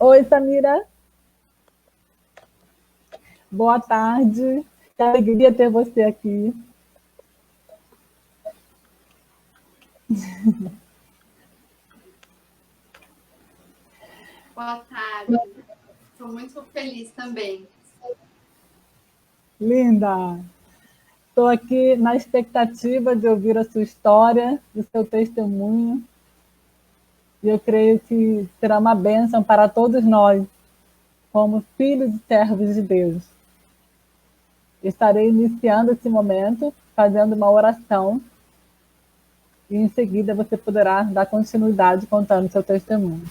Oi, Samira. Boa tarde. Que alegria ter você aqui. Boa tarde. Estou muito feliz também. Linda. Estou aqui na expectativa de ouvir a sua história, o seu testemunho. E eu creio que será uma bênção para todos nós, como filhos e servos de Deus. Estarei iniciando esse momento, fazendo uma oração, e em seguida você poderá dar continuidade contando seu testemunho.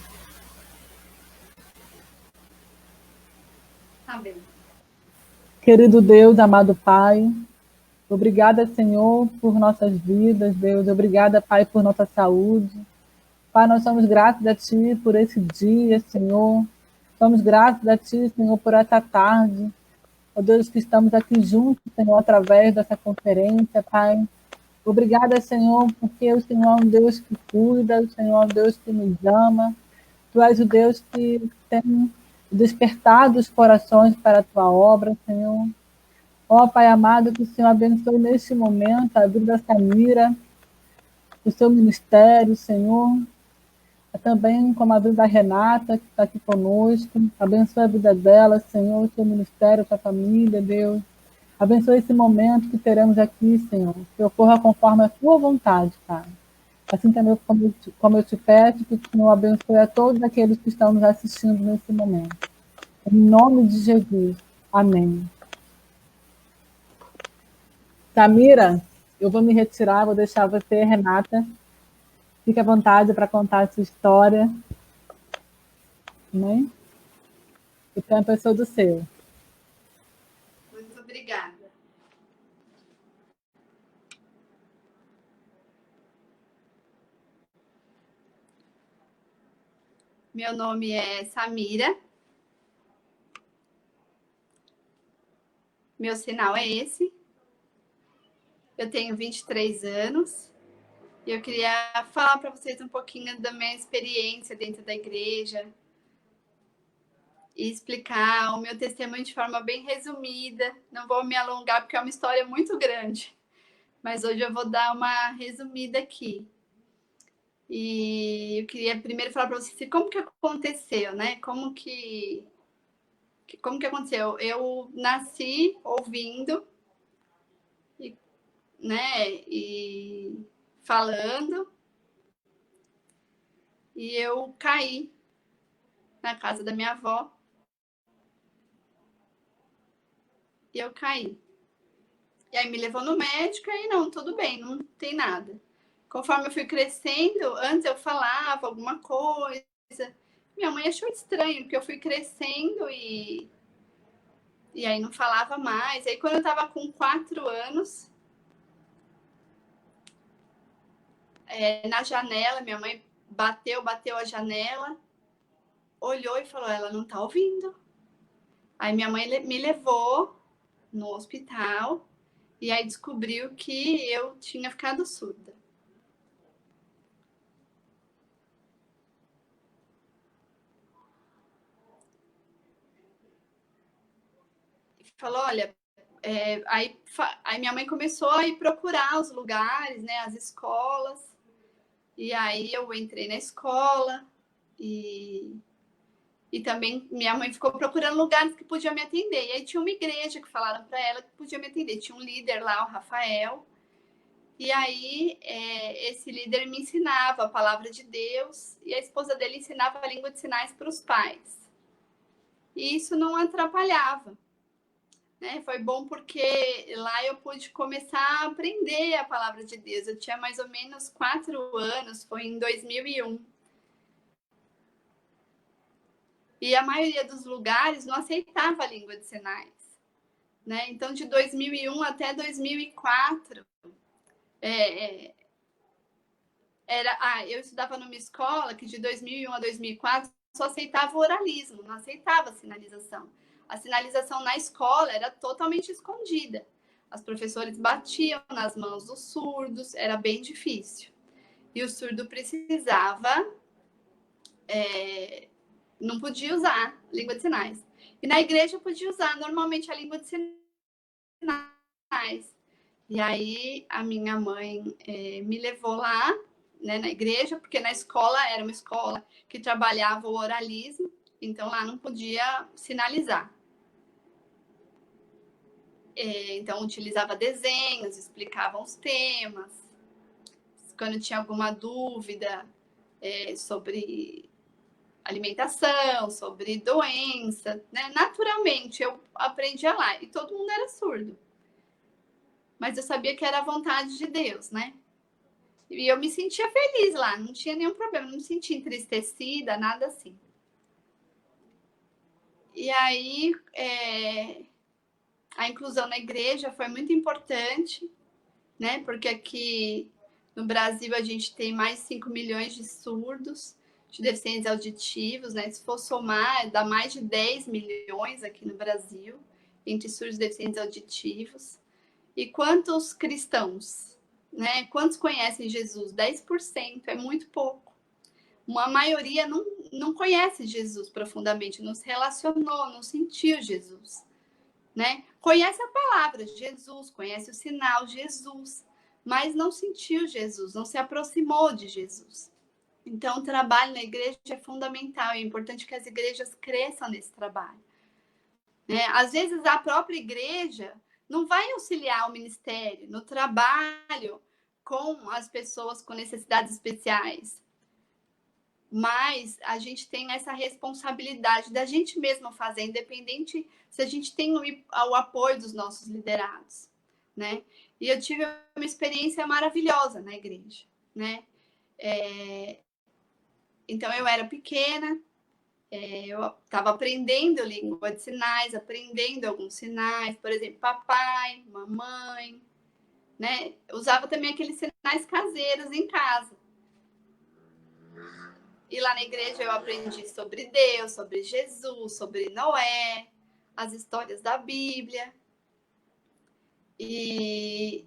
Tá bem. Querido Deus, amado Pai, obrigada, Senhor, por nossas vidas, Deus. Obrigada, Pai, por nossa saúde. Pai, nós somos gratos a Ti por esse dia, Senhor. Somos gratos a Ti, Senhor, por essa tarde. Ó Deus, que estamos aqui juntos, Senhor, através dessa conferência, Pai. Obrigada, Senhor, porque o Senhor é um Deus que cuida, o Senhor é um Deus que nos ama. Tu és o Deus que tem despertado os corações para a Tua obra, Senhor. Ó Pai amado, que o Senhor abençoe neste momento a vida da Samira, o seu ministério, Senhor. Também como a vida da Renata, que está aqui conosco. Abençoe a vida dela, Senhor, o seu ministério, a sua família, Deus. Abençoe esse momento que teremos aqui, Senhor. Que ocorra conforme a tua vontade, Pai. Assim também como eu te peço, que o Senhor abençoe a todos aqueles que estão nos assistindo nesse momento. Em nome de Jesus. Amém. Samira, eu vou me retirar, vou deixar você, Renata. Fique à vontade para contar a sua história. Né? O tempo é todo seu. Muito obrigada. Meu nome é Samira. Meu sinal é esse. Eu tenho 23 anos. E eu queria falar para vocês um pouquinho da minha experiência dentro da igreja e explicar o meu testemunho de forma bem resumida. Não vou me alongar porque é uma história muito grande, mas hoje eu vou dar uma resumida aqui. E eu queria primeiro falar para vocês como que aconteceu, né? Como que aconteceu? Eu nasci ouvindo, né? E falando, e eu caí na casa da minha avó. E eu caí. E aí me levou no médico e não, tudo bem, não tem nada. Conforme eu fui crescendo, antes eu falava alguma coisa. Minha mãe achou estranho, porque eu fui crescendo e aí não falava mais. Aí quando eu tava com 4 anos, na janela, minha mãe bateu a janela, olhou e falou, ela não tá ouvindo. Aí minha mãe me levou no hospital e aí descobriu que eu tinha ficado surda. Falou, olha, aí minha mãe começou a ir procurar os lugares, né, as escolas, e aí eu entrei na escola e também minha mãe ficou procurando lugares que podiam me atender. E aí tinha uma igreja que falaram para ela que podia me atender. Tinha um líder lá, o Rafael, e aí esse líder me ensinava a palavra de Deus e a esposa dele ensinava a língua de sinais para os pais. E isso não atrapalhava. Né? Foi bom porque lá eu pude começar a aprender a palavra de Deus. Eu tinha mais ou menos 4 anos, foi em 2001. E a maioria dos lugares não aceitava a língua de sinais. Né? Então, de 2001 até 2004, eu estudava numa escola que de 2001 a 2004 só aceitava o oralismo, não aceitava a sinalização. A sinalização na escola era totalmente escondida. As professores batiam nas mãos dos surdos, era bem difícil. E o surdo precisava não podia usar língua de sinais. E na igreja eu podia usar normalmente a língua de sinais. E aí a minha mãe me levou lá, né, na igreja, porque na escola era uma escola que trabalhava o oralismo, então lá não podia sinalizar. Então utilizava desenhos, explicava os temas. Quando tinha alguma dúvida sobre alimentação, sobre doença, né? Naturalmente eu aprendia lá e todo mundo era surdo. Mas eu sabia que era a vontade de Deus, né? E eu me sentia feliz lá, não tinha nenhum problema, não me sentia entristecida, nada assim. E aí, a inclusão na igreja foi muito importante, né? Porque aqui no Brasil a gente tem mais de 5 milhões de surdos, de deficientes auditivos, né? Se for somar, dá mais de 10 milhões aqui no Brasil, entre surdos e deficientes auditivos. E quantos cristãos, né? Quantos conhecem Jesus? 10%, é muito pouco. Uma maioria não conhece Jesus profundamente, não se relacionou, não sentiu Jesus, né? Conhece a palavra Jesus, conhece o sinal Jesus, mas não sentiu Jesus, não se aproximou de Jesus. Então, o trabalho na igreja é fundamental, é importante que as igrejas cresçam nesse trabalho, né? Às vezes, a própria igreja não vai auxiliar o ministério no trabalho com as pessoas com necessidades especiais, mas a gente tem essa responsabilidade da gente mesma fazer, independente se a gente tem o apoio dos nossos liderados, né? E eu tive uma experiência maravilhosa na igreja, né? Então, eu era pequena, eu estava aprendendo língua de sinais, aprendendo alguns sinais, por exemplo, papai, mamãe, né? Eu usava também aqueles sinais caseiros em casa. E lá na igreja eu aprendi sobre Deus, sobre Jesus, sobre Noé, as histórias da Bíblia. E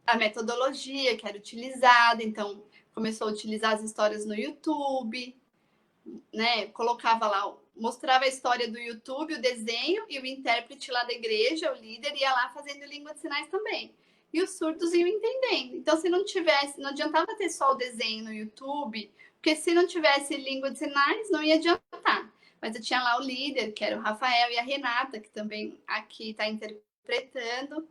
a metodologia que era utilizada, então começou a utilizar as histórias no YouTube, né? Colocava lá, mostrava a história do YouTube, o desenho, e o intérprete lá da igreja, o líder, ia lá fazendo língua de sinais também. E os surdos iam entendendo. Então, se não tivesse, não adiantava ter só o desenho no YouTube, porque se não tivesse língua de sinais, não ia adiantar. Mas eu tinha lá o líder, que era o Rafael, e a Renata, que também aqui está interpretando,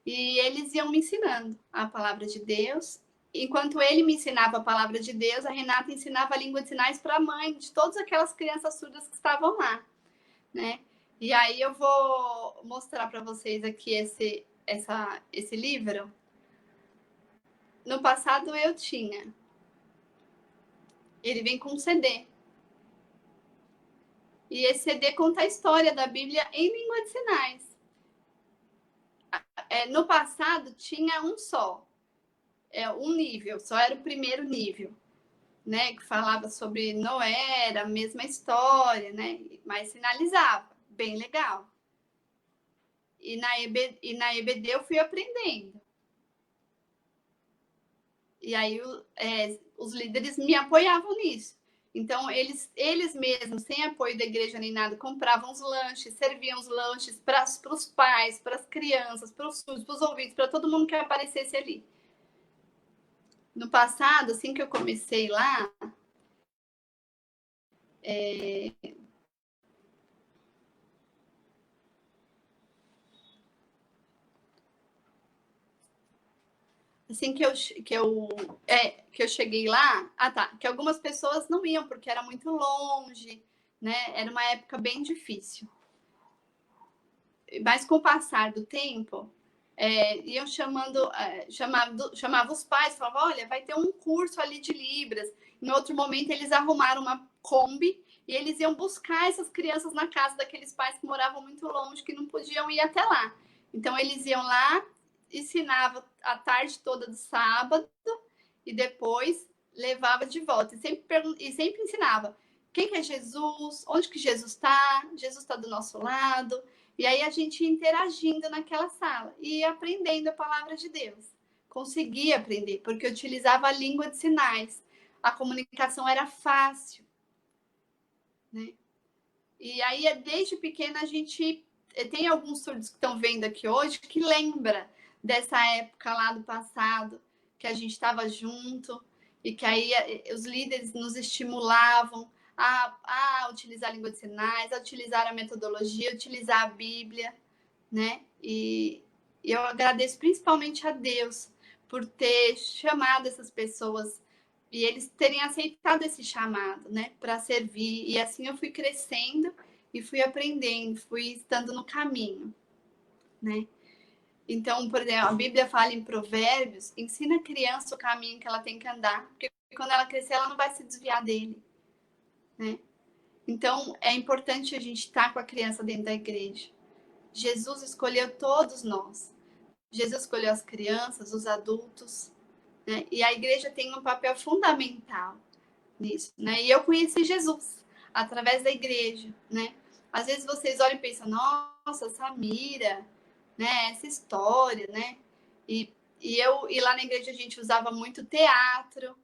e eles iam me ensinando a palavra de Deus. Enquanto ele me ensinava a palavra de Deus, a Renata ensinava a língua de sinais para a mãe de todas aquelas crianças surdas que estavam lá, né? E aí eu vou mostrar para vocês aqui esse livro. No passado eu tinha. Ele vem com um CD. E esse CD conta a história da Bíblia em língua de sinais. No passado tinha um só. Um nível, só era o primeiro nível. Né, que falava sobre Noé, era a mesma história, né, mas sinalizava, bem legal. E na EBD eu fui aprendendo. E aí os líderes me apoiavam nisso. Então, eles mesmos, sem apoio da igreja nem nada, compravam os lanches, serviam os lanches para os pais, para as crianças, para os surdos, para os ouvintes, para todo mundo que aparecesse ali. No passado, assim que eu comecei lá, assim que eu cheguei lá, que algumas pessoas não iam porque era muito longe, né? Era uma época bem difícil. Mas com o passar do tempo, iam chamava os pais, falava, olha, vai ter um curso ali de Libras. Em outro momento, eles arrumaram uma Kombi e eles iam buscar essas crianças na casa daqueles pais que moravam muito longe, que não podiam ir até lá. Então, eles iam lá, ensinava a tarde toda do sábado e depois levava de volta. E sempre ensinava quem que é Jesus, onde que Jesus está do nosso lado. E aí a gente ia interagindo naquela sala e aprendendo a palavra de Deus. Conseguia aprender, porque eu utilizava a língua de sinais. A comunicação era fácil. né? E aí, desde pequena, a gente tem alguns surdos que estão vendo aqui hoje que lembra dessa época lá do passado, que a gente estava junto e que aí os líderes nos estimulavam a utilizar a língua de sinais, a utilizar a metodologia, a utilizar a Bíblia, né? E eu agradeço principalmente a Deus por ter chamado essas pessoas e eles terem aceitado esse chamado, né, para servir. E assim eu fui crescendo e fui aprendendo, fui estando no caminho, né? Então, por exemplo, a Bíblia fala em Provérbios, ensina a criança o caminho que ela tem que andar, porque quando ela crescer, ela não vai se desviar dele, né? Então, é importante a gente estar com a criança dentro da igreja. Jesus escolheu todos nós. Jesus escolheu as crianças, os adultos, né? E a igreja tem um papel fundamental nisso, né? E eu conheci Jesus através da igreja, né? Às vezes vocês olham e pensam, nossa, Samira, né? Essa história, né? E lá na igreja a gente usava muito teatro.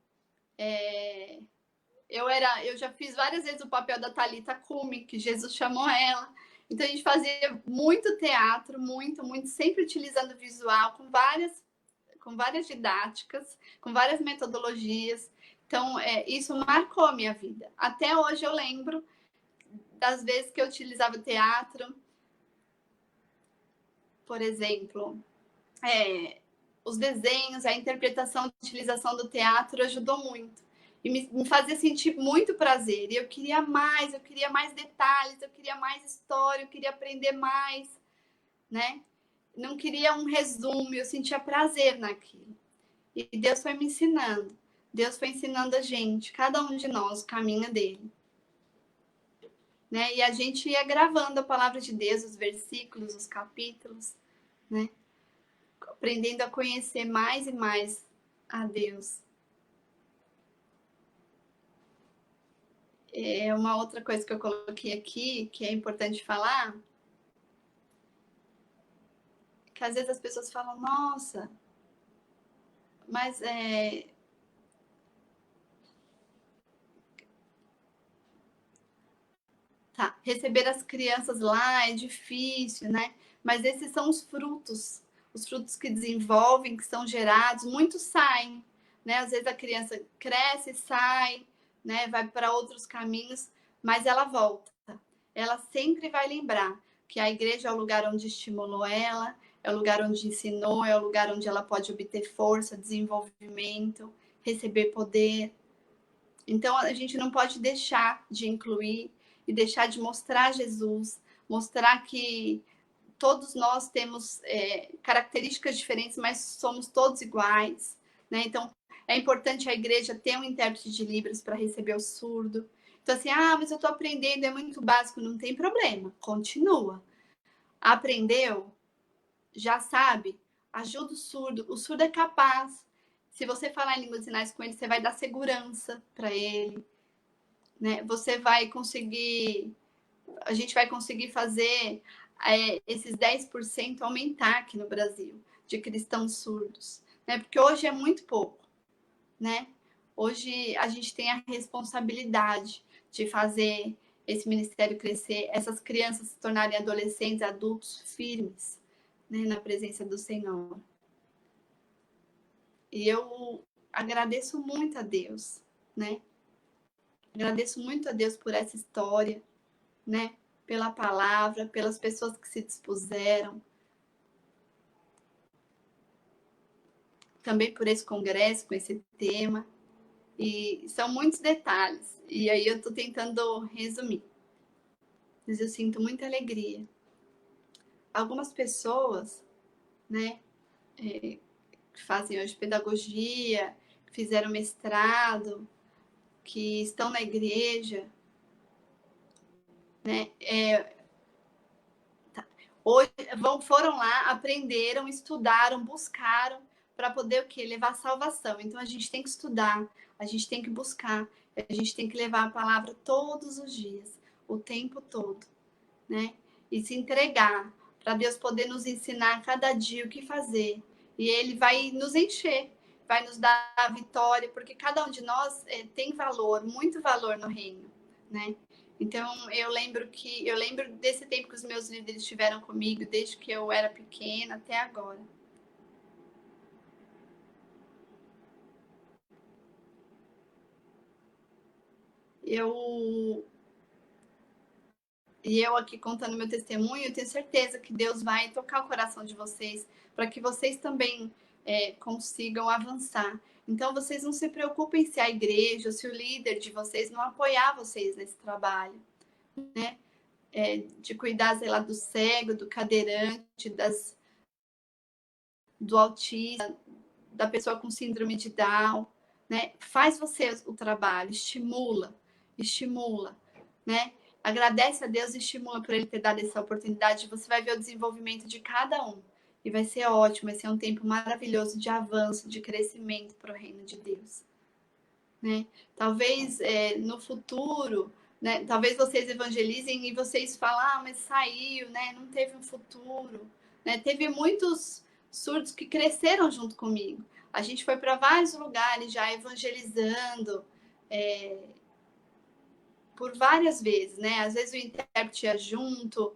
Eu já fiz várias vezes o papel da Thalita Cume, que Jesus chamou ela. Então a gente fazia muito teatro, muito, sempre utilizando visual, com várias didáticas, com várias metodologias. Então, isso marcou a minha vida. Até hoje eu lembro das vezes que eu utilizava teatro. Por exemplo, os desenhos, a interpretação, a utilização do teatro ajudou muito. E me fazia sentir muito prazer. E eu queria mais detalhes, eu queria mais história, eu queria aprender mais, né? Não queria um resumo, eu sentia prazer naquilo. E Deus foi me ensinando. Deus foi ensinando a gente, cada um de nós, o caminho dele. Né? E a gente ia gravando a palavra de Deus, os versículos, os capítulos, né? Aprendendo a conhecer mais e mais a Deus. Uma outra coisa que eu coloquei aqui, que é importante falar, que às vezes as pessoas falam, nossa, mas receber as crianças lá é difícil, né? Mas esses são os frutos que desenvolvem, que são gerados, muitos saem, né? Às vezes a criança cresce, sai, né? Vai para outros caminhos, mas ela volta. Ela sempre vai lembrar que a igreja é o lugar onde estimulou ela, é o lugar onde ensinou, é o lugar onde ela pode obter força, desenvolvimento, receber poder. Então, a gente não pode deixar de incluir e deixar de mostrar Jesus, mostrar que todos nós temos características diferentes, mas somos todos iguais, né? Então, é importante a igreja ter um intérprete de Libras para receber o surdo. Então, assim, mas eu estou aprendendo, é muito básico, não tem problema, continua. Aprendeu? Já sabe? Ajuda o surdo é capaz. Se você falar em línguas de sinais com ele, você vai dar segurança para ele, né? Você vai conseguir, a gente vai conseguir fazer esses 10% aumentar aqui no Brasil, de cristãos surdos, né? Porque hoje é muito pouco, né? Hoje a gente tem a responsabilidade de fazer esse ministério crescer, essas crianças se tornarem adolescentes, adultos firmes, né, na presença do Senhor. E eu agradeço muito a Deus, né? Agradeço muito a Deus por essa história, né? Pela palavra, pelas pessoas que se dispuseram. Também por esse congresso, com esse tema. E são muitos detalhes. E aí eu estou tentando resumir. Mas eu sinto muita alegria. Algumas pessoas, né, que fazem hoje pedagogia, que fizeram mestrado, que estão na igreja, né, hoje foram lá, aprenderam, estudaram, buscaram para poder o quê? Levar salvação. Então a gente tem que estudar, a gente tem que buscar, a gente tem que levar a palavra todos os dias, o tempo todo, né? E se entregar para Deus poder nos ensinar cada dia o que fazer. E Ele vai nos encher, vai nos dar a vitória, porque cada um de nós tem valor, muito valor no reino, né? Então, eu lembro desse tempo que os meus líderes estiveram comigo, desde que eu era pequena até agora. E eu aqui contando meu testemunho, eu tenho certeza que Deus vai tocar o coração de vocês, para que vocês também consigam avançar. Então, vocês não se preocupem se a igreja, ou se o líder de vocês não apoiar vocês nesse trabalho, né? De cuidar, sei lá, do cego, do cadeirante, do autista, da pessoa com síndrome de Down, né? Faz você o trabalho, estimula, né? Agradece a Deus e estimula por Ele ter dado essa oportunidade. Você vai ver o desenvolvimento de cada um. E vai ser ótimo, vai ser um tempo maravilhoso de avanço, de crescimento para o reino de Deus. Né? Talvez no futuro, né? Talvez vocês evangelizem e vocês falam, mas saiu, né? Não teve um futuro. Né? Teve muitos surdos que cresceram junto comigo. A gente foi para vários lugares já evangelizando, por várias vezes, né? Às vezes o intérprete ia junto,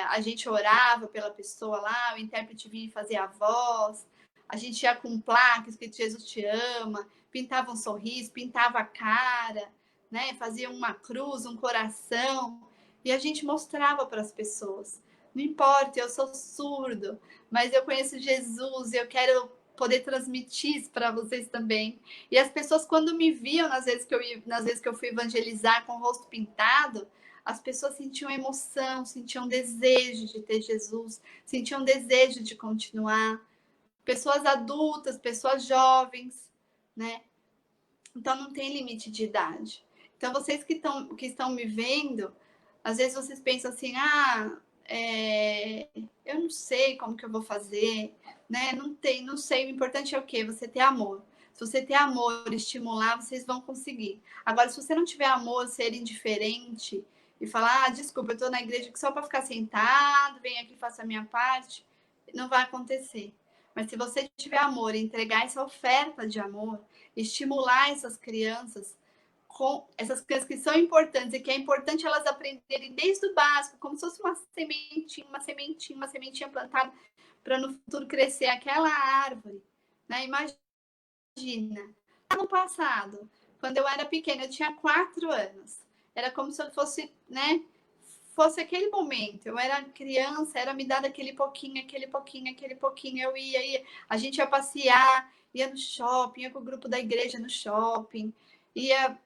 a gente orava pela pessoa lá, o intérprete vinha fazer a voz, a gente ia com placa escrito Jesus te ama, pintava um sorriso, pintava a cara, né? Fazia uma cruz, um coração, e a gente mostrava para as pessoas. Não importa, eu sou surdo, mas eu conheço Jesus, eu quero poder transmitir isso para vocês também. E as pessoas, quando me viam, nas vezes que eu fui evangelizar com o rosto pintado, as pessoas sentiam emoção, sentiam desejo de ter Jesus, sentiam desejo de continuar. Pessoas adultas, pessoas jovens, né? Então não tem limite de idade. Então vocês que estão me vendo, às vezes vocês pensam assim, eu não sei como que eu vou fazer, né? Não sei. O importante é o quê? Você ter amor. Se você ter amor, estimular, vocês vão conseguir. Agora, se você não tiver amor, ser indiferente e falar, desculpa, eu estou na igreja só para ficar sentado, vem aqui, faça a minha parte, não vai acontecer. Mas se você tiver amor, entregar essa oferta de amor, estimular essas crianças, com essas crianças que são importantes e que é importante elas aprenderem desde o básico, como se fosse uma sementinha plantada para no futuro crescer aquela árvore. Né? Imagina, no passado, quando eu era pequena, eu tinha 4 anos, era como se eu fosse, né? Fosse aquele momento, eu era criança, era me dado aquele pouquinho, eu ia, a gente ia passear, ia no shopping, ia com o grupo da igreja no shopping, ia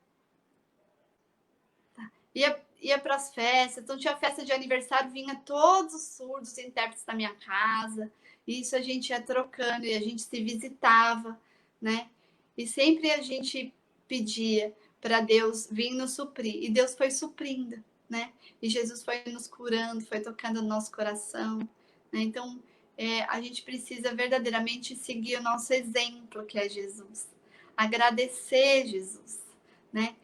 para as festas. Então tinha festa de aniversário, vinha todos os surdos intérpretes da minha casa. Isso a gente ia trocando e a gente se visitava, né? E sempre a gente pedia para Deus vir nos suprir. E Deus foi suprindo, né? E Jesus foi nos curando, foi tocando no nosso coração. Né? Então, a gente precisa verdadeiramente seguir o nosso exemplo, que é Jesus. Agradecer Jesus, né?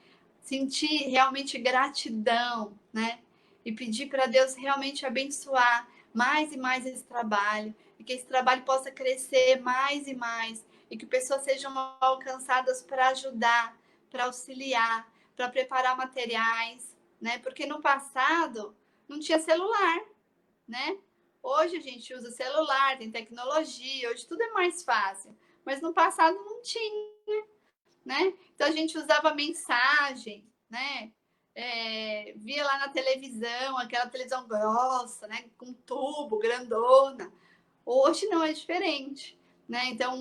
Sentir realmente gratidão, né? E pedir para Deus realmente abençoar mais e mais esse trabalho, e que esse trabalho possa crescer mais e mais, e que pessoas sejam alcançadas para ajudar, para auxiliar, para preparar materiais, né? Porque no passado não tinha celular, né? Hoje a gente usa celular, tem tecnologia, hoje tudo é mais fácil, mas no passado não tinha. Né? Então a gente usava mensagem, né? Via lá na televisão, aquela televisão grossa, né? Com tubo, grandona. Hoje não é diferente, né? Então,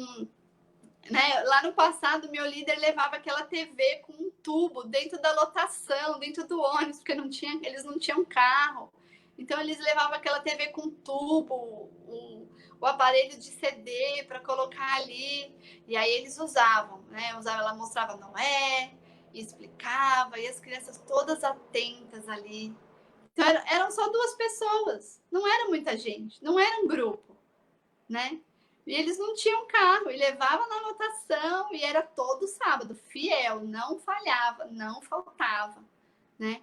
né? Lá no passado, meu líder levava aquela TV com um tubo dentro da lotação, dentro do ônibus, porque eles não tinham carro. Então eles levavam aquela TV com tubo, o aparelho de CD para colocar ali, e aí eles usavam, né? Ela mostrava Noé, e explicava, e as crianças todas atentas ali. Então eram só 2 pessoas, não era muita gente, não era um grupo, né? E eles não tinham carro, e levava na lotação, e era todo sábado, fiel, não falhava, não faltava, né?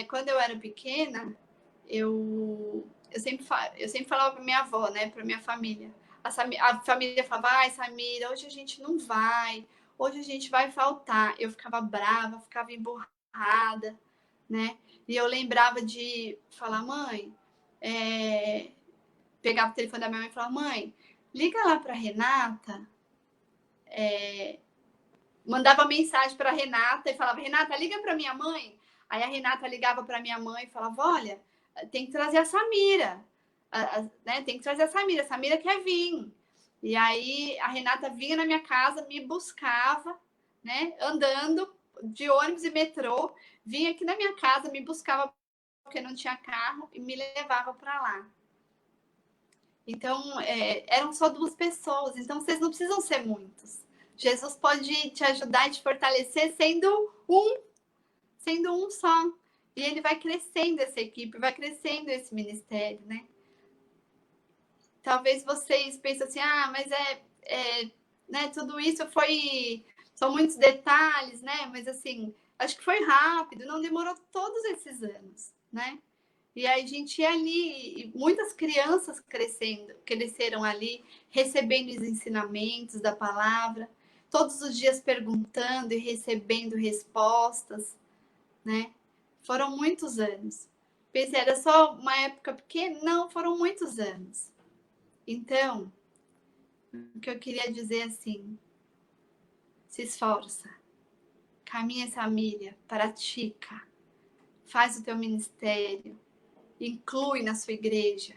Quando eu era pequena, eu sempre falava para minha avó, né, para minha família. A família falava, ai, Samira, hoje a gente não vai, hoje a gente vai faltar. Eu ficava brava, ficava emburrada, né? E eu lembrava de falar, mãe, pegava o telefone da minha mãe e falava, mãe, liga lá para Renata, mandava mensagem para Renata e falava, Renata, liga para minha mãe. Aí a Renata ligava para minha mãe e falava, olha, tem que trazer a Samira, né? Tem que trazer a Samira quer vir. E aí a Renata vinha na minha casa, me buscava, né? Andando de ônibus e metrô, vinha aqui na minha casa, me buscava porque não tinha carro e me levava para lá. Então, eram só 2 pessoas, então vocês não precisam ser muitos. Jesus pode te ajudar e te fortalecer sendo um só. E ele vai crescendo essa equipe, vai crescendo esse ministério, né? Talvez vocês pensem assim, mas né, tudo isso são muitos detalhes, né? Mas assim, acho que foi rápido, não demorou todos esses anos, né? E aí a gente ia ali, muitas crianças cresceram ali, recebendo os ensinamentos da palavra, todos os dias perguntando e recebendo respostas, né? Foram muitos anos. Pensei, era só uma época pequena? Não, foram muitos anos. Então, o que eu queria dizer assim, se esforça, caminha essa milha, pratica, faz o teu ministério, inclui na sua igreja.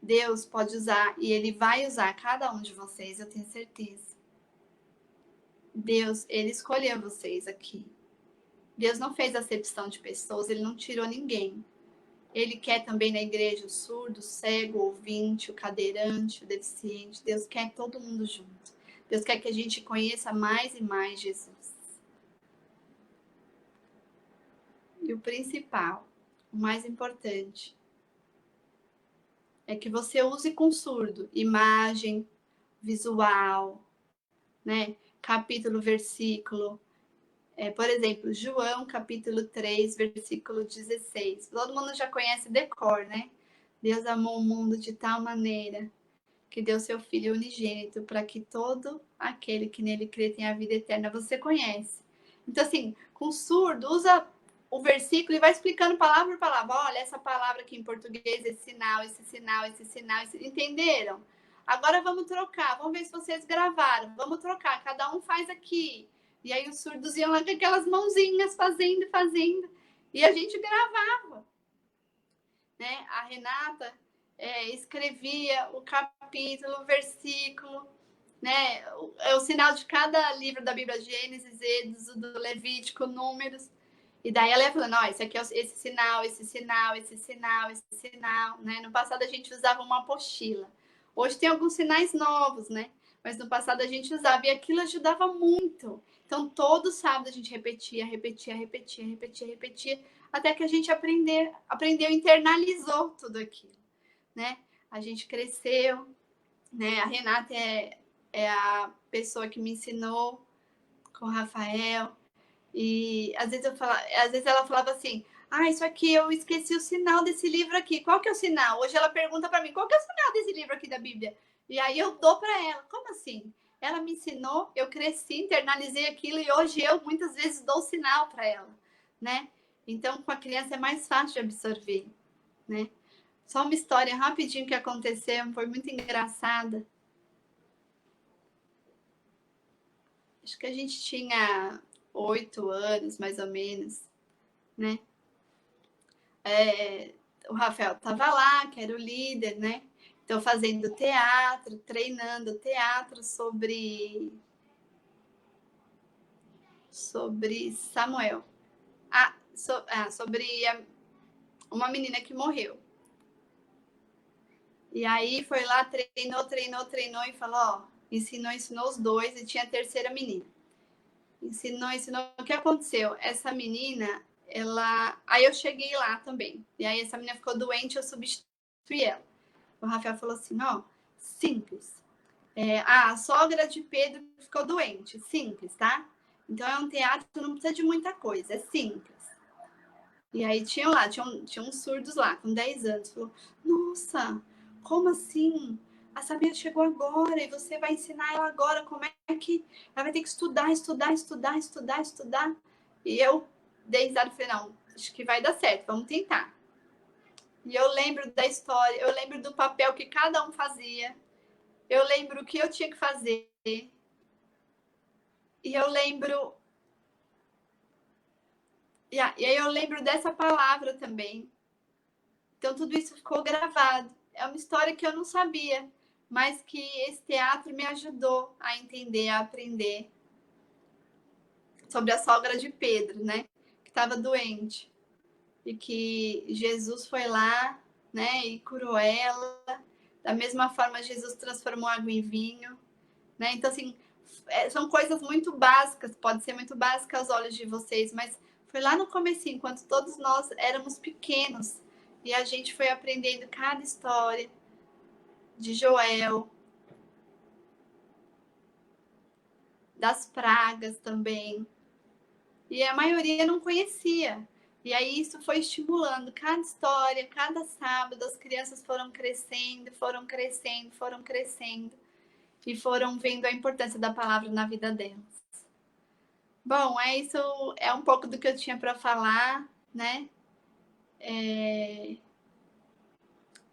Deus pode usar e Ele vai usar cada um de vocês, eu tenho certeza. Deus, Ele escolheu vocês aqui. Deus não fez acepção de pessoas, Ele não tirou ninguém. Ele quer também na igreja o surdo, o cego, o ouvinte, o cadeirante, o deficiente. Deus quer todo mundo junto. Deus quer que a gente conheça mais e mais Jesus. E o principal, o mais importante, é que você use com surdo imagem, visual, né? Capítulo, versículo. Por exemplo, João, capítulo 3, versículo 16. Todo mundo já conhece decor, né? Deus amou o mundo de tal maneira que deu seu Filho unigênito para que todo aquele que nele crê tenha a vida eterna. Você conhece. Então, assim, com surdo, usa o versículo e vai explicando palavra por palavra. Olha, essa palavra aqui em português, esse sinal, esse sinal, esse sinal. Entenderam? Agora vamos trocar. Vamos ver se vocês gravaram. Vamos trocar. Cada um faz aqui. E aí os surdos iam lá com aquelas mãozinhas fazendo. E a gente gravava. Né? A Renata escrevia o capítulo, o versículo, né? O sinal de cada livro da Bíblia, Gênesis, Êxodo, Levítico, Números. E daí ela ia falando, esse aqui é esse sinal, esse sinal, esse sinal, esse sinal, né? No passado a gente usava uma apostila. Hoje tem alguns sinais novos, né? Mas no passado a gente usava e aquilo ajudava muito. Então, todo sábado a gente repetia, até que a gente aprendeu, internalizou tudo aquilo, né? A gente cresceu, né? A Renata é a pessoa que me ensinou com o Rafael. E às vezes ela falava assim, isso aqui eu esqueci o sinal desse livro aqui. Qual que é o sinal? Hoje ela pergunta para mim, qual que é o sinal desse livro aqui da Bíblia? E aí eu dou para ela. Como assim? Ela me ensinou, eu cresci, internalizei aquilo e hoje eu muitas vezes dou sinal para ela, né? Então com a criança é mais fácil de absorver, né? Só uma história rapidinho que aconteceu, foi muito engraçada. Acho que a gente tinha 8 anos, mais ou menos, né? O Rafael estava lá, que era o líder, né? Então, fazendo teatro, treinando teatro sobre Samuel. Sobre uma menina que morreu. E aí foi lá, treinou e falou, ensinou os 2 e tinha a terceira menina. Ensinou. O que aconteceu? Essa menina, aí eu cheguei lá também. E aí essa menina ficou doente, eu substituí ela. O Rafael falou assim, simples. A sogra de Pedro ficou doente, simples, tá? Então é um teatro que não precisa de muita coisa, é simples. E aí tinham uns surdos lá, com 10 anos. Falou, nossa, como assim? A Samira chegou agora e você vai ensinar ela agora como é que ela vai ter que estudar. E eu dei risada e falei, não, acho que vai dar certo, vamos tentar. E eu lembro da história, eu lembro do papel que cada um fazia, eu lembro o que eu tinha que fazer, e eu lembro... E aí eu lembro dessa palavra também. Então tudo isso ficou gravado. É uma história que eu não sabia, mas que esse teatro me ajudou a entender, a aprender sobre a sogra de Pedro, né? Que estava doente. E que Jesus foi lá, né? E curou ela. Da mesma forma, Jesus transformou água em vinho, né? Então, assim, são coisas muito básicas, pode ser muito básica aos olhos de vocês, mas foi lá no comecinho, enquanto todos nós éramos pequenos, e a gente foi aprendendo cada história de Joel, das pragas também. E a maioria não conhecia. E aí isso foi estimulando cada história, cada sábado, as crianças foram crescendo, foram crescendo, foram crescendo. E foram vendo a importância da palavra na vida delas. Bom, isso é um pouco do que eu tinha para falar, né?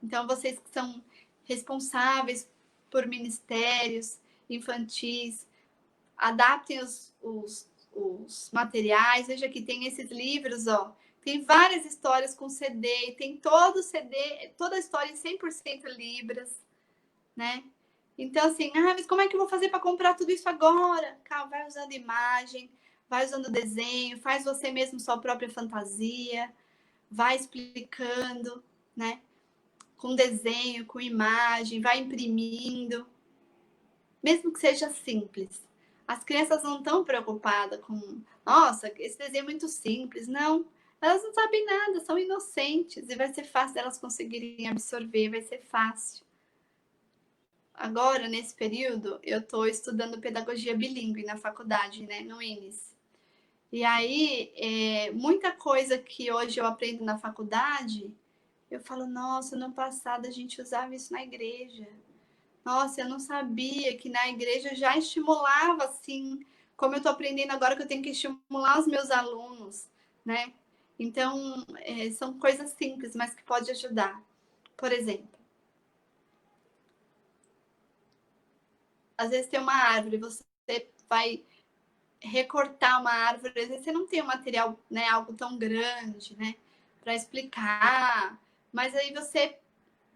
Então, vocês que são responsáveis por ministérios infantis, adaptem os materiais. Veja que tem esses livros, ó. Tem várias histórias com CD, tem todo CD, toda a história em 100% Libras, né? Então, assim, mas como é que eu vou fazer para comprar tudo isso agora? Calma, vai usando imagem, vai usando desenho, faz você mesmo sua própria fantasia, vai explicando, né? Com desenho, com imagem, vai imprimindo, mesmo que seja simples. As crianças não estão preocupadas com, nossa, esse desenho é muito simples. Não, elas não sabem nada, são inocentes e vai ser fácil delas conseguirem absorver, vai ser fácil. Agora, nesse período, eu estou estudando pedagogia bilíngue na faculdade, né, no INES. E aí, muita coisa que hoje eu aprendo na faculdade, eu falo, nossa, no passado a gente usava isso na igreja. Nossa, eu não sabia que na igreja já estimulava, assim, como eu estou aprendendo agora que eu tenho que estimular os meus alunos, né? Então, são coisas simples, mas que pode ajudar. Por exemplo, às vezes tem uma árvore, você vai recortar uma árvore, às vezes você não tem um material, né, algo tão grande, né, para explicar, mas aí você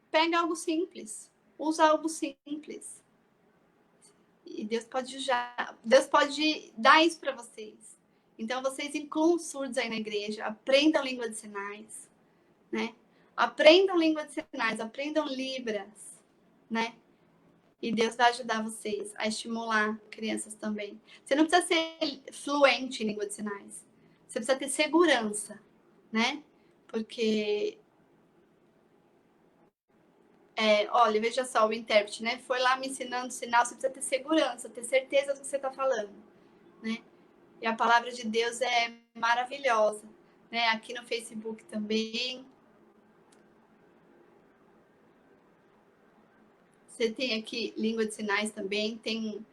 pega algo simples, usa algo simples. E Deus pode dar isso para vocês. Então vocês incluam surdos aí na igreja, aprendam língua de sinais, né? Aprendam língua de sinais, aprendam Libras, né? E Deus vai ajudar vocês a estimular crianças também. Você não precisa ser fluente em língua de sinais. Você precisa ter segurança, né? Porque, olha, veja só, o intérprete, né? Foi lá me ensinando sinal, você precisa ter segurança, ter certeza do que você está falando, né? E a palavra de Deus é maravilhosa, né? Aqui no Facebook também. Você tem aqui língua de sinais também, tem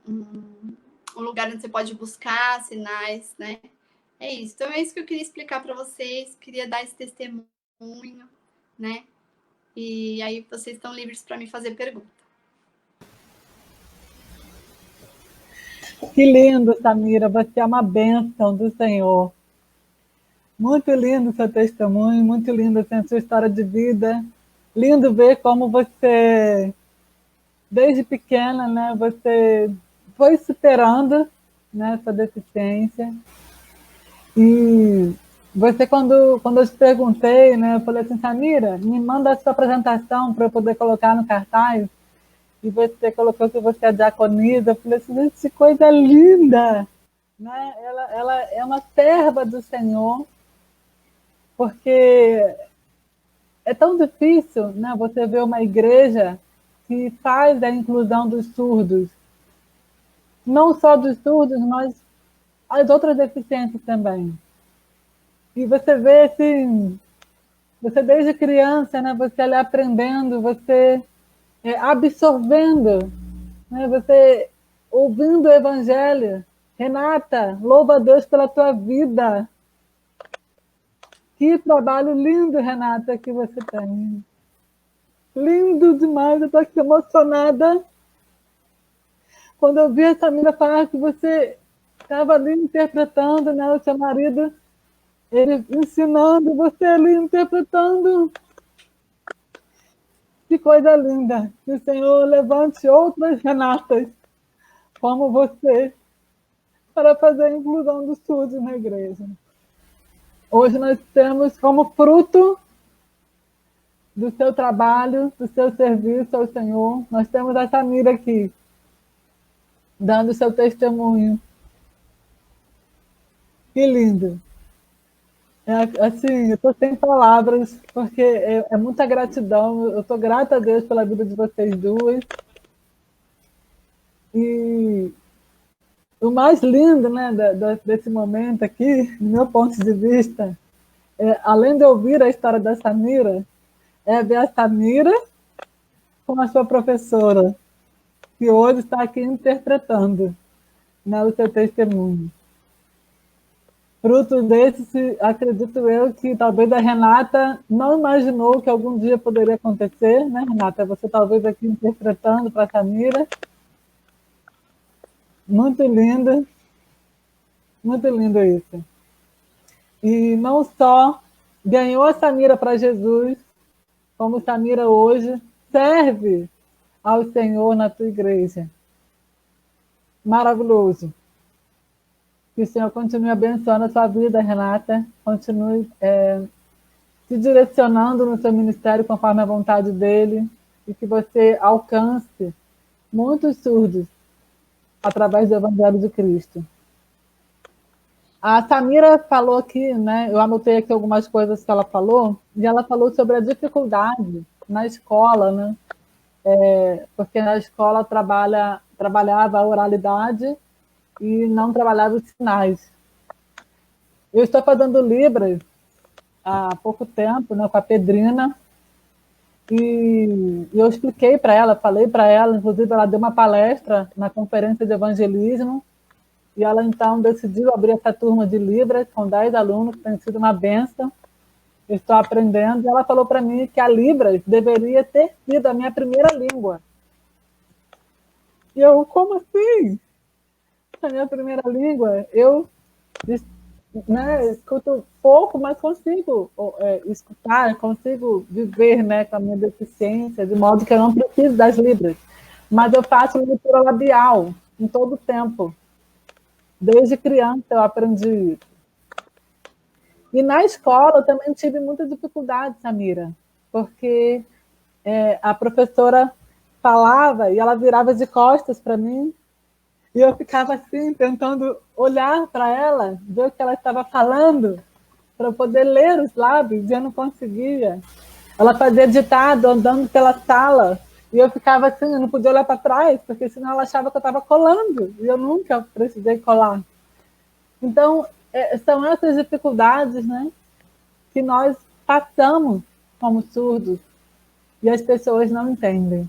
um lugar onde você pode buscar sinais, né? É isso. Então é isso que eu queria explicar para vocês, queria dar esse testemunho, né? E aí vocês estão livres para me fazer pergunta. Que lindo, Samira, você é uma bênção do Senhor. Muito lindo o seu testemunho, muito lindo assim, a sua história de vida. Lindo ver como você, desde pequena, né, você foi superando, né, essa deficiência. E você, quando eu te perguntei, né, eu falei assim, Samira, me manda a sua apresentação para eu poder colocar no cartaz. E você colocou que você é diaconisa. Eu falei assim, gente, que coisa linda! Né? Ela é uma serva do Senhor, porque é tão difícil, né, você ver uma igreja que faz a inclusão dos surdos. Não só dos surdos, mas as outras deficiências também. E você vê assim, você desde criança, né, você ali aprendendo, você absorvendo, né, você ouvindo o evangelho, Renata, louva a Deus pela tua vida. Que trabalho lindo, Renata, que você tem. Lindo demais, eu estou aqui emocionada. Quando eu vi essa menina falar que você estava ali interpretando, né, o seu marido, ele ensinando, você ali interpretando. Que coisa linda. Que o Senhor levante outras Renatas como você para fazer a inclusão dos surdos na igreja. Hoje nós temos como fruto do seu trabalho, do seu serviço ao Senhor, nós temos a Samira aqui, dando seu testemunho. Que lindo. Assim, eu estou sem palavras, porque é muita gratidão. Eu estou grata a Deus pela vida de vocês duas. E o mais lindo, né, desse momento aqui, do meu ponto de vista, além de ouvir a história da Samira, é ver a Samira com a sua professora, que hoje está aqui interpretando, né, o seu testemunho. Fruto desse, acredito eu, que talvez a Renata não imaginou que algum dia poderia acontecer, né, Renata? Você talvez aqui interpretando para a Samira. Muito lindo isso. E não só ganhou a Samira para Jesus, como Samira hoje serve ao Senhor na tua igreja. Maravilhoso. Que o Senhor continue abençoando a sua vida, Renata. Continue se direcionando no seu ministério conforme a vontade dele. E que você alcance muitos surdos através do Evangelho de Cristo. A Samira falou aqui, né? Eu anotei aqui algumas coisas que ela falou, e ela falou sobre a dificuldade na escola, né? Porque na escola trabalhava a oralidade e não trabalhava os sinais. Eu estou fazendo Libras há pouco tempo, né, com a Pedrina, e eu expliquei para ela, falei para ela, inclusive ela deu uma palestra na conferência de evangelismo, e ela então decidiu abrir essa turma de Libras com 10 alunos, que tem sido uma bênção. Eu estou aprendendo, e ela falou para mim que a Libras deveria ter sido a minha primeira língua. E eu, como assim? A minha primeira língua? Eu, né, escuto pouco, mas consigo escutar, consigo viver, né, com a minha deficiência, de modo que eu não preciso das Libras. Mas eu faço leitura labial em todo o tempo. Desde criança eu aprendi isso. E na escola eu também tive muita dificuldade, Samira, porque a professora falava e ela virava de costas para mim, e eu ficava assim, tentando olhar para ela, ver o que ela estava falando, para poder ler os lábios, e eu não conseguia. Ela fazia ditado andando pela sala, e eu ficava assim, eu não podia olhar para trás, porque senão ela achava que eu estava colando, e eu nunca precisei colar. Então, são essas dificuldades, né, que nós passamos como surdos, e as pessoas não entendem.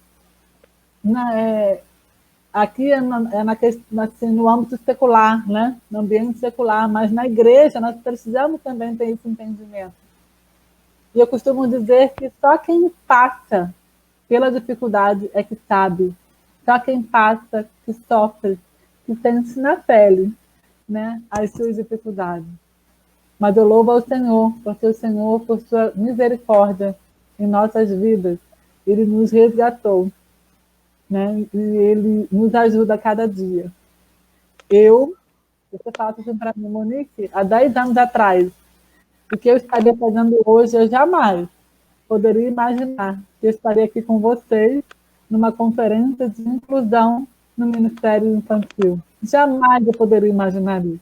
Aqui assim, no âmbito secular, né? No ambiente secular, mas na igreja nós precisamos também ter esse entendimento. E eu costumo dizer que só quem passa pela dificuldade é que sabe, só quem passa, que sofre, que sente na pele, né, as suas dificuldades. Mas eu louvo ao Senhor, porque o Senhor, por sua misericórdia em nossas vidas, Ele nos resgatou, né? E Ele nos ajuda a cada dia. Você fala assim para mim, Monique, há 10 anos atrás, o que eu estaria fazendo hoje, eu jamais poderia imaginar que eu estaria aqui com vocês numa conferência de inclusão no Ministério Infantil. Jamais eu poderia imaginar isso.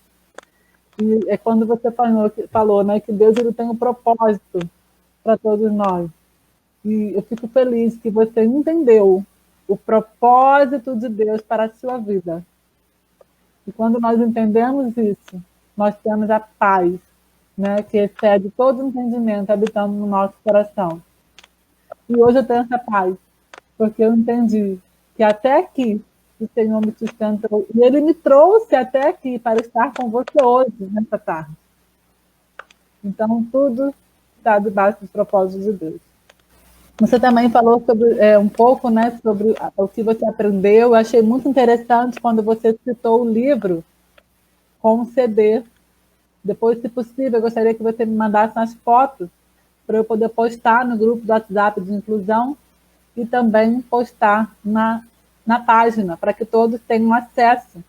E é quando você falou, né, que Deus ele tem um propósito para todos nós. E eu fico feliz que você entendeu o propósito de Deus para a sua vida. E quando nós entendemos isso, nós temos a paz, né, que excede todo entendimento habitando no nosso coração. E hoje eu tenho essa paz, porque eu entendi que até aqui o Senhor me sustentou. E Ele me trouxe até aqui para estar com você hoje, nessa tarde. Então, tudo está debaixo dos propósitos de Deus. Você também falou sobre um pouco, né, sobre o que você aprendeu. Eu achei muito interessante quando você citou o livro com o CD. Depois, se possível, eu gostaria que você me mandasse as fotos para eu poder postar no grupo do WhatsApp de inclusão e também postar na página, para que todos tenham acesso.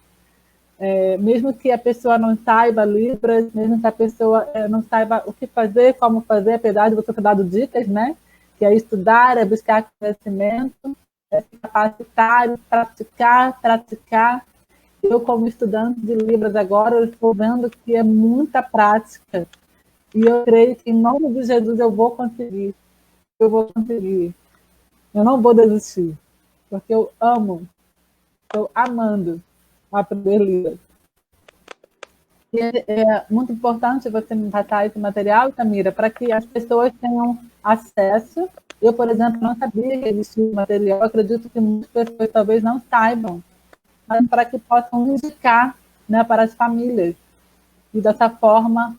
Mesmo que a pessoa não saiba Libras, mesmo que a pessoa não saiba o que fazer, como fazer, apesar de você ter dado dicas, né? Que é estudar, é buscar conhecimento, é se capacitar, praticar. Eu, como estudante de Libras agora, eu estou vendo que é muita prática. E eu creio que, em nome de Jesus, eu vou conseguir. Eu vou conseguir. Eu não vou desistir. Porque eu amo, estou amando aprender Libras. E é muito importante você me passar esse material, Tamira, para que as pessoas tenham acesso. Eu, por exemplo, não sabia que existia material. Eu acredito que muitas pessoas talvez não saibam, mas para que possam indicar, né, para as famílias. E dessa forma,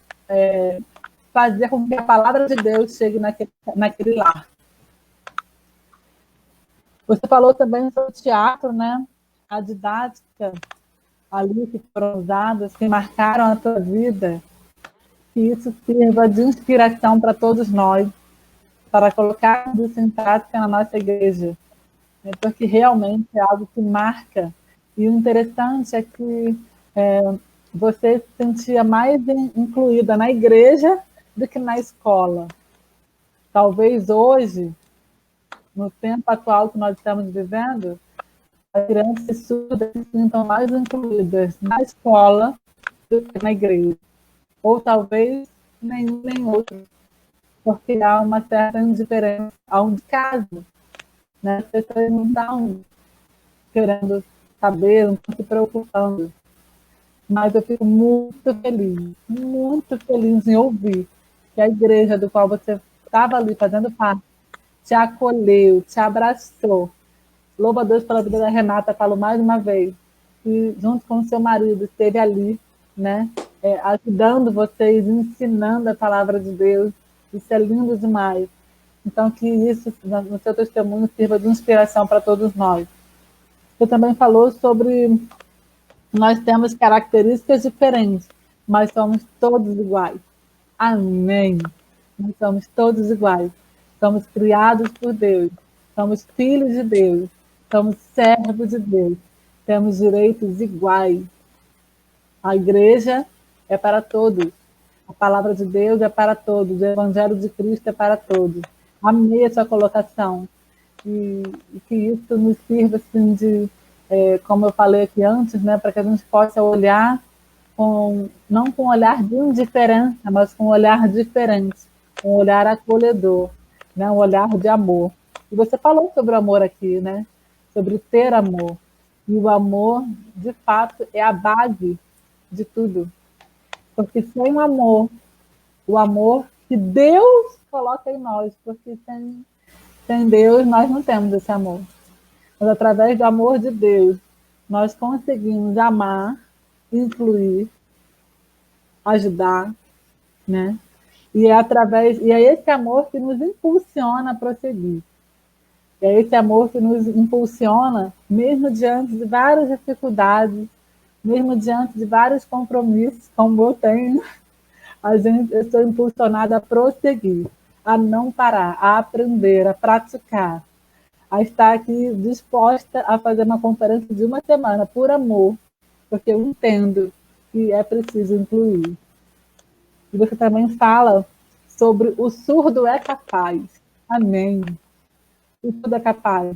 fazer com que a palavra de Deus chegue naquele lar. Você falou também sobre o teatro, né? A didática ali que foram usadas, que marcaram a tua vida, que isso sirva de inspiração para todos nós, para colocarmos isso em prática na nossa igreja, porque realmente é algo que marca. E o interessante é que você se sentia mais incluída na igreja do que na escola. Talvez hoje, no tempo atual que nós estamos vivendo, as crianças estudas se sintam mais incluídas na escola do que na igreja. Ou talvez nenhum nem outro, porque há uma certa indiferença ao caso, né? As pessoas não estão querendo saber, não estão se preocupando. Mas eu fico muito feliz em ouvir que a igreja do qual você estava ali fazendo parte te acolheu, te abraçou. Louva a Deus pela vida da Renata, falo mais uma vez, que junto com o seu marido esteve ali, né, ajudando vocês, ensinando a palavra de Deus. Isso é lindo demais. Então, que isso, no seu testemunho, sirva de inspiração para todos nós. Você também falou sobre nós temos características diferentes, mas somos todos iguais. Amém. Nós somos todos iguais. Somos criados por Deus. Somos filhos de Deus. Somos servos de Deus. Temos direitos iguais. A igreja é para todos. A palavra de Deus é para todos. O evangelho de Cristo é para todos. Amei a sua colocação. E que isso nos sirva assim, de, como eu falei aqui antes, né, para que a gente possa olhar não com um olhar de indiferença, mas com um olhar diferente, um olhar acolhedor, né, um olhar de amor. E você falou sobre o amor aqui, né, sobre ter amor. E o amor, de fato, é a base de tudo. Porque sem o amor que Deus coloca em nós, porque sem Deus nós não temos esse amor. Mas através do amor de Deus, nós conseguimos amar, incluir, ajudar, né? E é esse amor que nos impulsiona a prosseguir. É esse amor que nos impulsiona, mesmo diante de várias dificuldades, mesmo diante de vários compromissos, como eu tenho, eu sou impulsionada a prosseguir, a não parar, a aprender, a praticar, a estar aqui disposta a fazer uma conferência de uma semana por amor, porque eu entendo que é preciso incluir. E você também fala sobre o surdo é capaz. Amém. O surdo é capaz.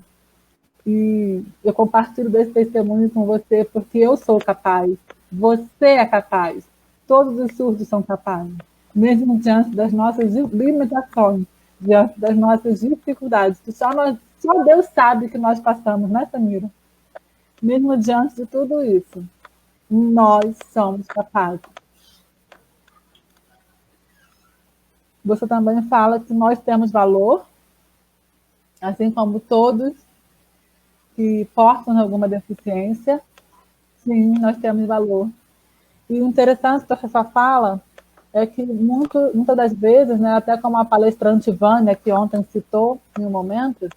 E eu compartilho desse testemunho com você porque eu sou capaz. Você é capaz. Todos os surdos são capazes. Mesmo diante das nossas limitações, diante das nossas dificuldades, que só Deus sabe que nós passamos, né, Samira? Mesmo diante de tudo isso, nós somos capazes. Você também fala que nós temos valor, assim como todos que portam alguma deficiência, sim, nós temos valor. E o interessante dessa sua fala é que muitas das vezes, né, até como a palestrante Vânia, que ontem citou em um momento,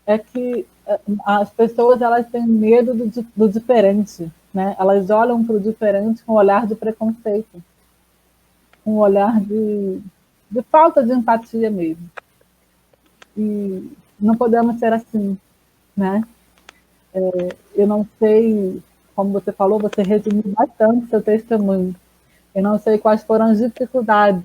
é que as pessoas elas têm medo do diferente, né? Elas olham para o diferente com um olhar de preconceito, com um olhar de falta de empatia mesmo. E não podemos ser assim, né? Eu não sei, como você falou, você resumiu bastante seu testemunho. Eu não sei quais foram as dificuldades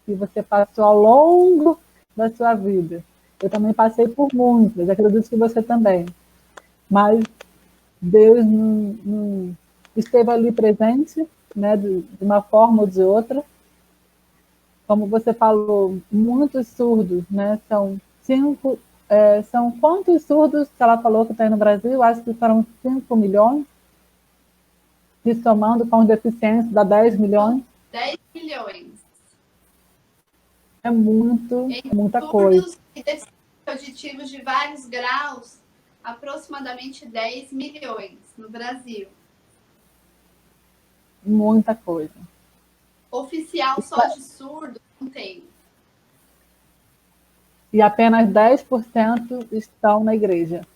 que você passou ao longo da sua vida. Eu também passei por muitas, acredito que você também. Mas Deus não esteve ali presente, né, de uma forma ou de outra. Como você falou, muitos surdos, né, são quantos surdos que ela falou que tem no Brasil? Acho que foram 5 milhões, e somando com os deficientes dá 10 milhões. 10 milhões. É muita coisa. Surdos e deficientes auditivos de vários graus, aproximadamente 10 milhões no Brasil. Muita coisa. Oficial só de surdo não tem. E apenas 10% estão na igreja.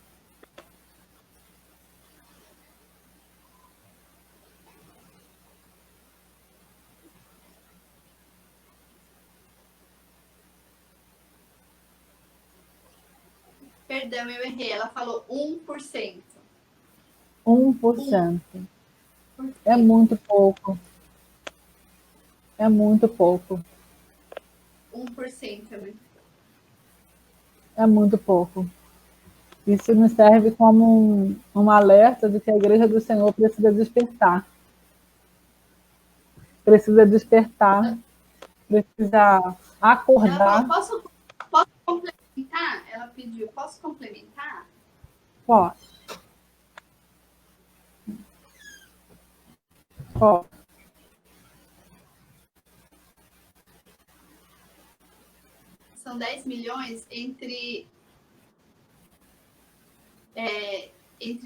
Perdão, eu errei. Ela falou 1%. 1%. É muito pouco. É muito pouco. 1% é muito pouco. É muito pouco. Isso nos serve como um alerta de que a igreja do Senhor precisa despertar. Precisa despertar. Precisa acordar. Ela falou, posso complementar? Ela pediu, posso complementar? Pode. Pode. São 10 milhões entre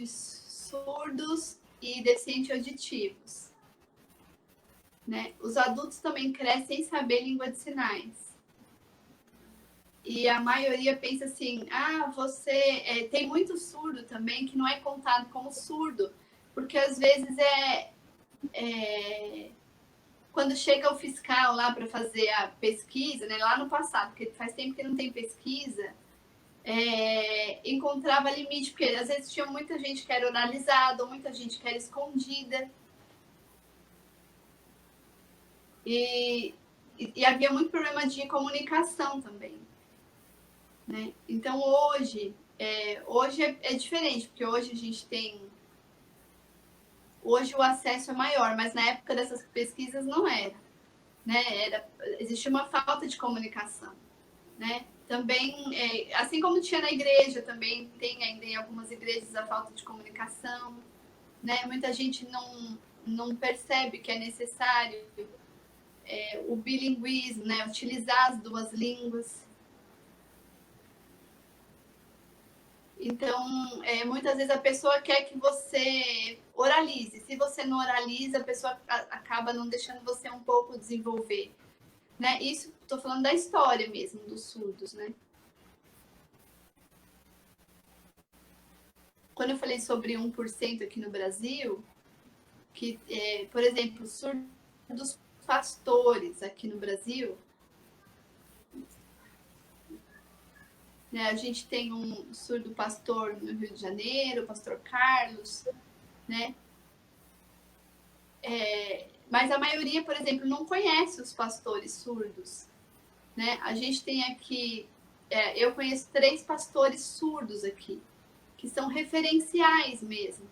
surdos e deficientes auditivos. Né? Os adultos também crescem sem saber língua de sinais. E a maioria pensa assim, você tem muito surdo também que não é contado como surdo, porque às vezes quando chega o fiscal lá para fazer a pesquisa, né, lá no passado, porque faz tempo que não tem pesquisa, encontrava limite, porque às vezes tinha muita gente que era oralizada, muita gente que era escondida. E havia muito problema de comunicação também. Né? Então, hoje é diferente, porque hoje a gente tem... Hoje o acesso é maior, mas na época dessas pesquisas não era. Né? Existia uma falta de comunicação. Né? Também, assim como tinha na igreja, também tem ainda em algumas igrejas a falta de comunicação. Né? Muita gente não percebe que é necessário o bilinguismo, né? Utilizar as duas línguas. Então, muitas vezes a pessoa quer que você oralize. Se você não oraliza, a pessoa acaba não deixando você um pouco desenvolver. Né? Isso, estou falando da história mesmo, dos surdos, né? Quando eu falei sobre 1% aqui no Brasil, que, por exemplo, surdos pastores aqui no Brasil, né? A gente tem um surdo pastor no Rio de Janeiro, o pastor Carlos, né? Mas a maioria, por exemplo, não conhece os pastores surdos. Né? A gente tem aqui, eu conheço 3 pastores surdos aqui, que são referenciais mesmo,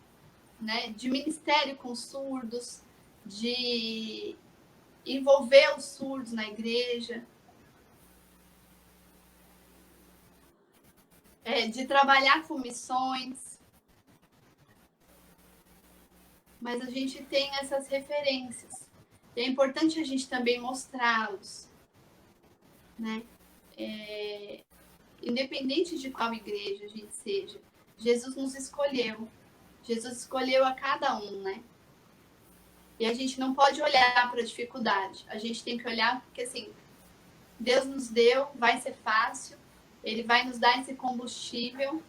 né? De ministério com surdos, de envolver os surdos na igreja, de trabalhar com missões. Mas a gente tem essas referências. E é importante a gente também mostrá-los. Né? Independente de qual igreja a gente seja. Jesus nos escolheu. Jesus escolheu a cada um, né? E a gente não pode olhar para a dificuldade. A gente tem que olhar porque, assim, Deus nos deu, vai ser fácil. Ele vai nos dar esse combustível,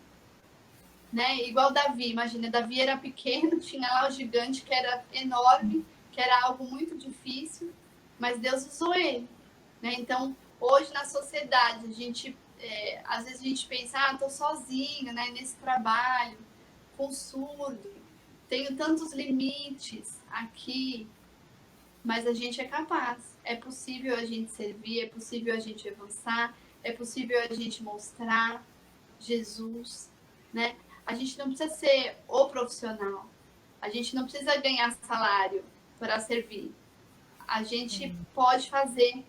né? Igual Davi. Imagina, Davi era pequeno, tinha lá o gigante que era enorme, que era algo muito difícil, mas Deus usou ele, né? Então, hoje na sociedade, a gente, às vezes a gente pensa, tô sozinho, né? Nesse trabalho, com surdo, tenho tantos limites aqui, mas a gente é capaz. É possível a gente servir, é possível a gente avançar, é possível a gente mostrar Jesus, né? A gente não precisa ser o profissional, a gente não precisa ganhar salário para servir. A gente pode fazer,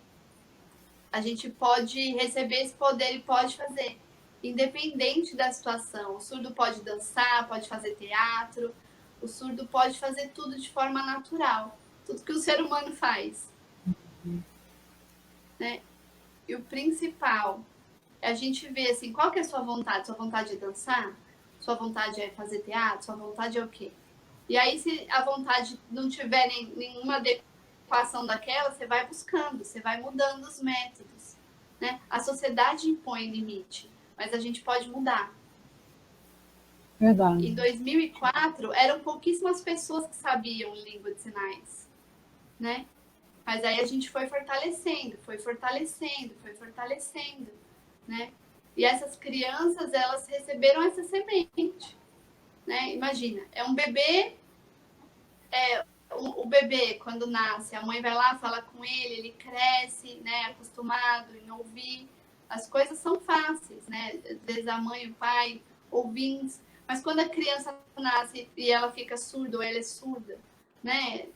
a gente pode receber esse poder e pode fazer, independente da situação. O surdo pode dançar, pode fazer teatro, o surdo pode fazer tudo de forma natural, tudo que o ser humano faz, né? E o principal é a gente ver assim, qual que é a sua vontade? Sua vontade é dançar? Sua vontade é fazer teatro? Sua vontade é o quê? E aí, se a vontade não tiver nenhuma adequação daquela, você vai buscando, você vai mudando os métodos, né? A sociedade impõe limite, mas a gente pode mudar. Verdade. Em 2004, eram pouquíssimas pessoas que sabiam língua de sinais, né? Mas aí a gente foi fortalecendo, né? E essas crianças, elas receberam essa semente, né? Imagina, é um bebê, o bebê, quando nasce, a mãe vai lá, fala com ele cresce, né, acostumado em ouvir. As coisas são fáceis, né? Às vezes a mãe e o pai ouvindo, mas quando a criança nasce e ela fica surda ou ela é surda, né?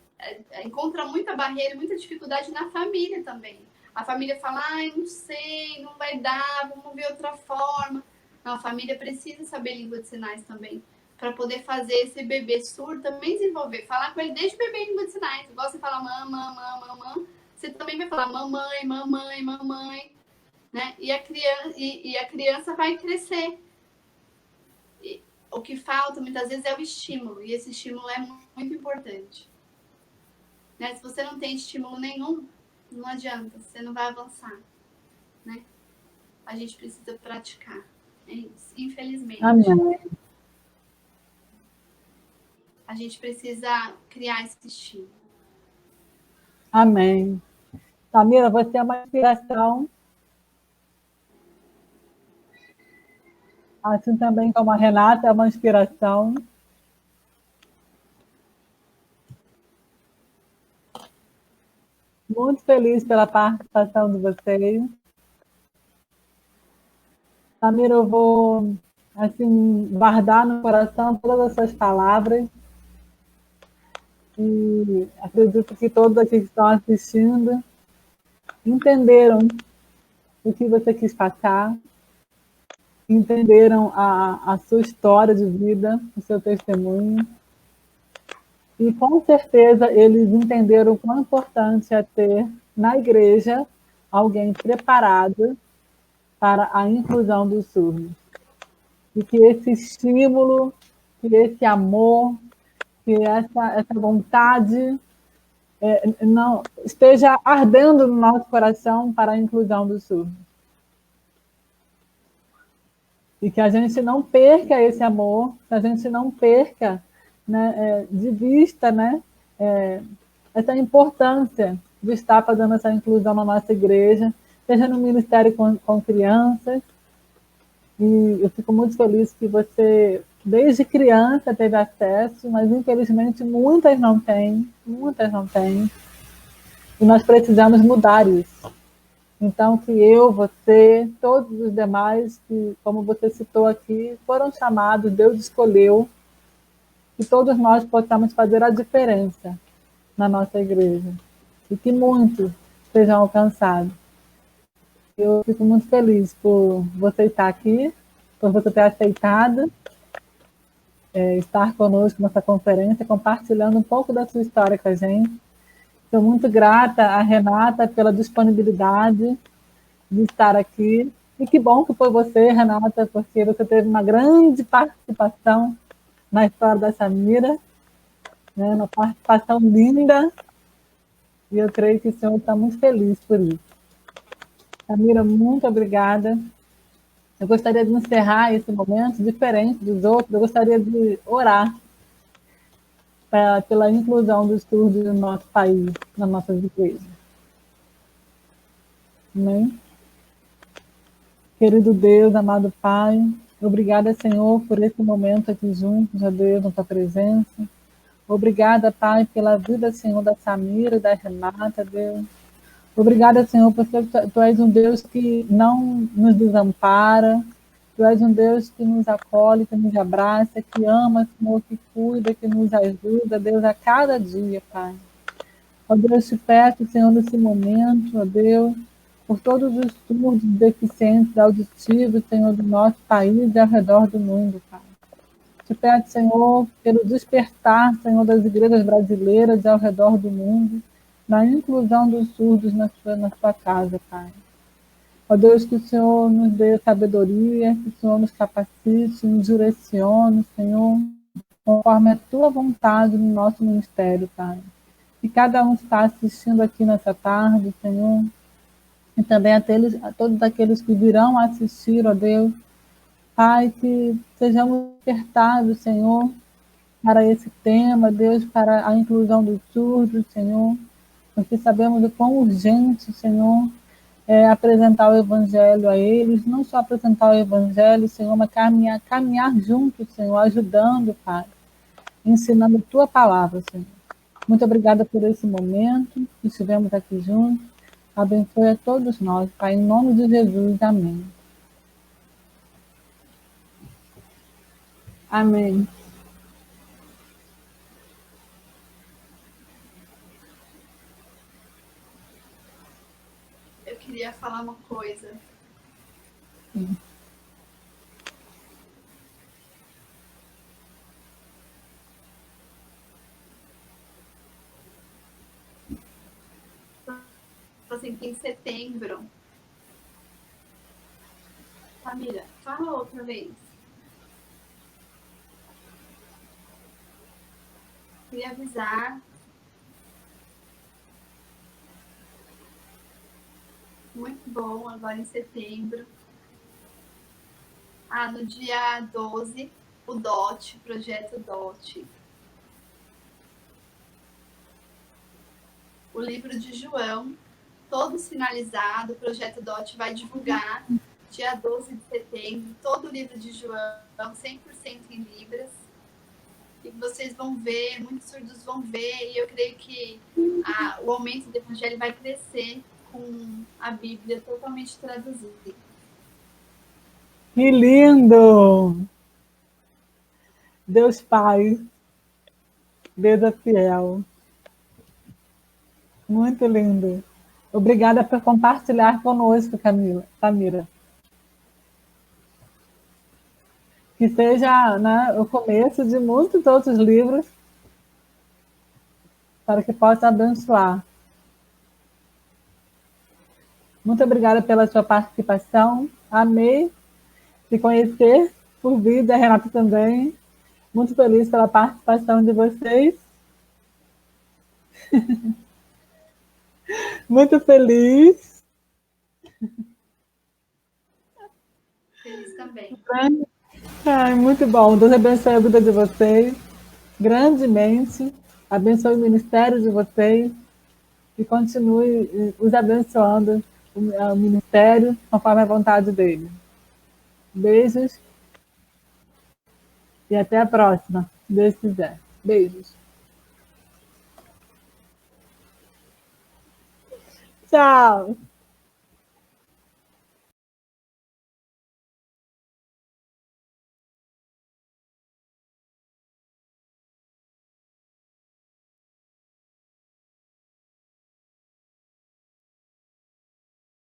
Encontra muita barreira, muita dificuldade na família também. A família fala, não sei, não vai dar, vamos ver outra forma. Não, a família precisa saber língua de sinais também, para poder fazer esse bebê surdo também desenvolver. Falar com ele desde bebê em língua de sinais. Igual você fala mamãe, você também vai falar mamãe, né? E a criança vai crescer. E o que falta muitas vezes é o estímulo, e esse estímulo é muito importante. Né? Se você não tem estímulo nenhum, não adianta, você não vai avançar, né? A gente precisa praticar, é isso, infelizmente. Amém. A gente precisa criar esse estímulo. Amém. Tamira, você é uma inspiração. Assim também como a Renata é uma inspiração. Muito feliz pela participação de vocês. Tamira, eu vou assim, guardar no coração todas as suas palavras. E acredito que todos aqui que estão assistindo entenderam o que você quis passar, entenderam a sua história de vida, o seu testemunho. E, com certeza, eles entenderam o quão importante é ter na igreja alguém preparado para a inclusão dos surdos. E que esse estímulo, que esse amor, que essa vontade não esteja ardendo no nosso coração para a inclusão dos surdos. E que a gente não perca esse amor, que a gente não perca, né, de vista, né, essa importância de estar fazendo essa inclusão na nossa igreja, seja no ministério com crianças. E eu fico muito feliz que você, desde criança, teve acesso, mas infelizmente muitas não têm. E nós precisamos mudar isso. Então, que eu, você, todos os demais, que, como você citou aqui, foram chamados, Deus escolheu, que todos nós possamos fazer a diferença na nossa igreja. E que muitos sejam alcançados. Eu fico muito feliz por você estar aqui, por você ter aceitado estar conosco nessa conferência, compartilhando um pouco da sua história com a gente. Sou muito grata à Renata pela disponibilidade de estar aqui, E que bom que foi você, Renata, porque você teve uma grande participação na história da Samira, né? Uma participação linda, e eu creio que o senhor está muito feliz por isso. Samira, muito obrigada. Eu gostaria de encerrar esse momento, diferente dos outros, eu gostaria de orar pela inclusão dos estudos no nosso país, nas nossas igrejas. Amém? Querido Deus, amado Pai, obrigada, Senhor, por esse momento aqui juntos, ó Deus, na tua presença. Obrigada, Pai, pela vida, Senhor, da Samira e da Renata, Deus. Obrigada, Senhor, porque tu és um Deus que não nos desampara, tu és um Deus que nos acolhe, que nos abraça, que ama, Senhor, que cuida, que nos ajuda, Deus, a cada dia, Pai. Ó Deus, te peço, Senhor, nesse momento, ó Deus, por todos os surdos, deficientes, auditivos, Senhor, do nosso país e ao redor do mundo, Pai. Te peço, Senhor, pelo despertar, Senhor, das igrejas brasileiras ao redor do mundo, na inclusão dos surdos na sua casa, Pai. Ó Deus, que o Senhor nos dê sabedoria, que o Senhor nos capacite, nos direcione, Senhor, conforme a tua vontade no nosso ministério, Pai. Que cada um está assistindo aqui nessa tarde, Senhor, e também a todos aqueles que virão assistir, ó Deus, Pai, que sejamos despertados, Senhor, para esse tema, Deus, para a inclusão dos surdos, Senhor, porque sabemos o quão urgente, Senhor, é apresentar o Evangelho a eles, não só apresentar o Evangelho, Senhor, mas caminhar juntos, Senhor, ajudando, Pai, ensinando a Tua palavra, Senhor. Muito obrigada por esse momento que estivemos aqui juntos. Abençoe a todos nós, Pai, em nome de Jesus. Amém. Amém. Eu queria falar uma coisa. Sim. Assim, que em setembro. Samira, fala outra vez. Queria avisar. Muito bom, agora em setembro. No dia 12, o DOT, projeto DOT. O livro de João, todo finalizado, o projeto DOT vai divulgar dia 12 de setembro, todo o livro de João, 100% em Libras. E vocês vão ver, muitos surdos vão ver, e eu creio que o aumento do evangelho vai crescer com a Bíblia totalmente traduzida. Que lindo! Deus Pai, Deus é fiel. Muito lindo. Obrigada por compartilhar conosco, Samira. Que seja, né, o começo de muitos outros livros para que possa abençoar. Muito obrigada pela sua participação. Amei te conhecer por vida, a Renata também. Muito feliz pela participação de vocês. Muito feliz. Feliz também. Ai, muito bom. Deus abençoe a vida de vocês grandemente. Abençoe o ministério de vocês e continue os abençoando o ministério conforme a vontade dele. Beijos e até a próxima, se Deus quiser. Beijos. Tchau.